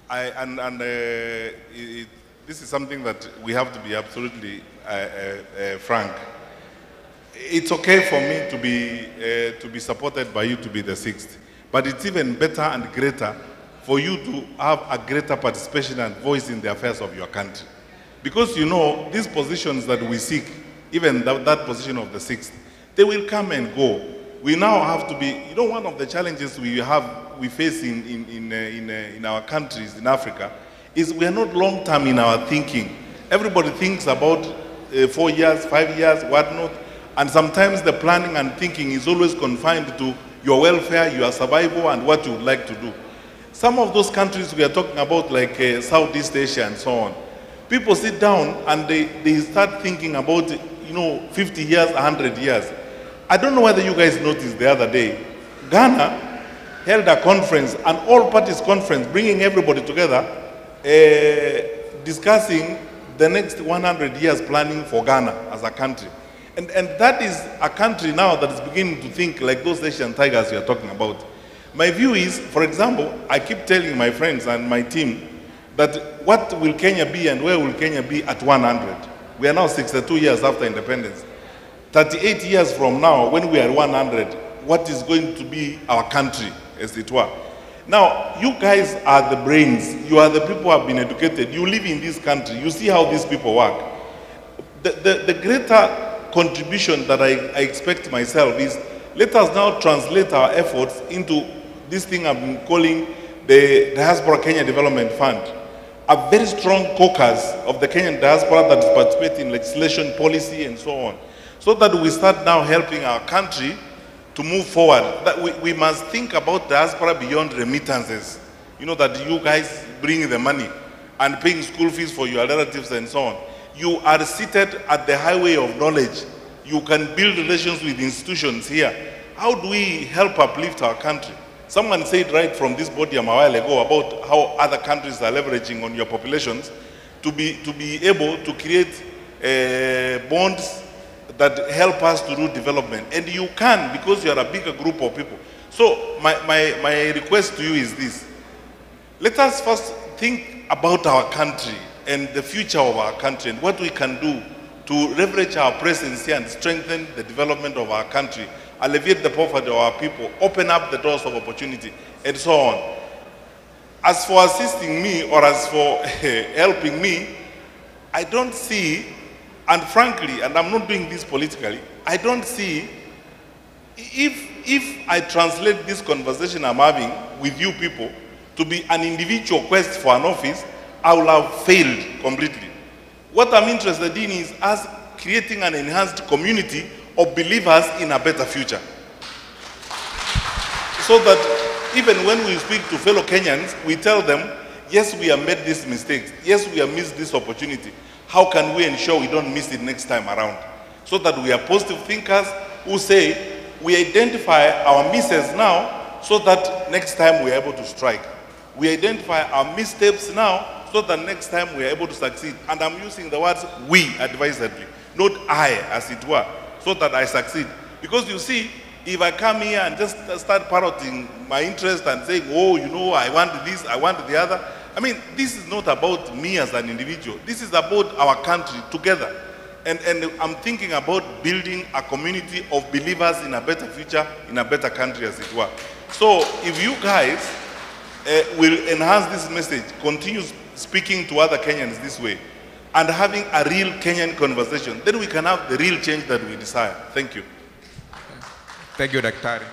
This is something that we have to be absolutely frank. It's okay for me to be supported by you to be the 6th, but it's even better and greater for you to have a greater participation and voice in the affairs of your country. Because you know, these positions that we seek, even that position of the 6th, they will come and go. We now have to be, you know, one of the challenges we face in our countries in Africa is we are not long-term in our thinking. Everybody thinks about 4 years, 5 years, whatnot, and sometimes the planning and thinking is always confined to your welfare, your survival, and what you would like to do. Some of those countries we are talking about, like Southeast Asia and so on, people sit down and they start thinking about, you know, 50 years, 100 years. I don't know whether you guys noticed the other day, Ghana held a conference, an all-parties conference, bringing everybody together, discussing the next 100 years planning for Ghana as a country. And that is a country now that is beginning to think like those Asian tigers you are talking about. My view is, for example, I keep telling my friends and my team that what will Kenya be and where will Kenya be at 100? We are now 62 years after independence. 38 years from now, when we are 100, what is going to be our country, as it were? Now, you guys are the brains. You are the people who have been educated. You live in this country. You see how these people work. The greater contribution that I expect myself is, let us now translate our efforts into this thing I've been calling the Diaspora Kenya Development Fund. A very strong caucus of the Kenyan diaspora that is participating in legislation, policy, and so on. So that we start now helping our country to move forward. That we must think about diaspora beyond remittances. You know, that you guys bring the money and paying school fees for your relatives and so on. You are seated at the highway of knowledge. You can build relations with institutions here. How do we help uplift our country? Someone said right from this podium a while ago about how other countries are leveraging on your populations to be able to create bonds that help us to do development. And you can, because you are a bigger group of people. So my request to you is this. Let us first think about our country and the future of our country and what we can do to leverage our presence here and strengthen the development of our country, alleviate the poverty of our people, open up the doors of opportunity, and so on. As for assisting me or as for helping me, I don't see, and frankly, and I'm not doing this politically, I don't see, if I translate this conversation I'm having with you people to be an individual quest for an office, I will have failed completely. What I'm interested in is us creating an enhanced community of believers in a better future. So that even when we speak to fellow Kenyans, we tell them, yes, we have made these mistakes. Yes, we have missed this opportunity. How can we ensure we don't miss it next time around? So that we are positive thinkers who say, we identify our misses now so that next time we are able to strike. We identify our missteps now so that next time we are able to succeed. And I'm using the words we advisedly, not I, as it were, so that I succeed. Because you see, if I come here and just start parroting my interest and saying, oh, you know, I want this, I want the other, I mean, this is not about me as an individual. This is about our country together. And I'm thinking about building a community of believers in a better future, in a better country, as it were. So if you guys will enhance this message, continue speaking to other Kenyans this way, and having a real Kenyan conversation, then we can have the real change that we desire. Thank you. Thank you, Daktari.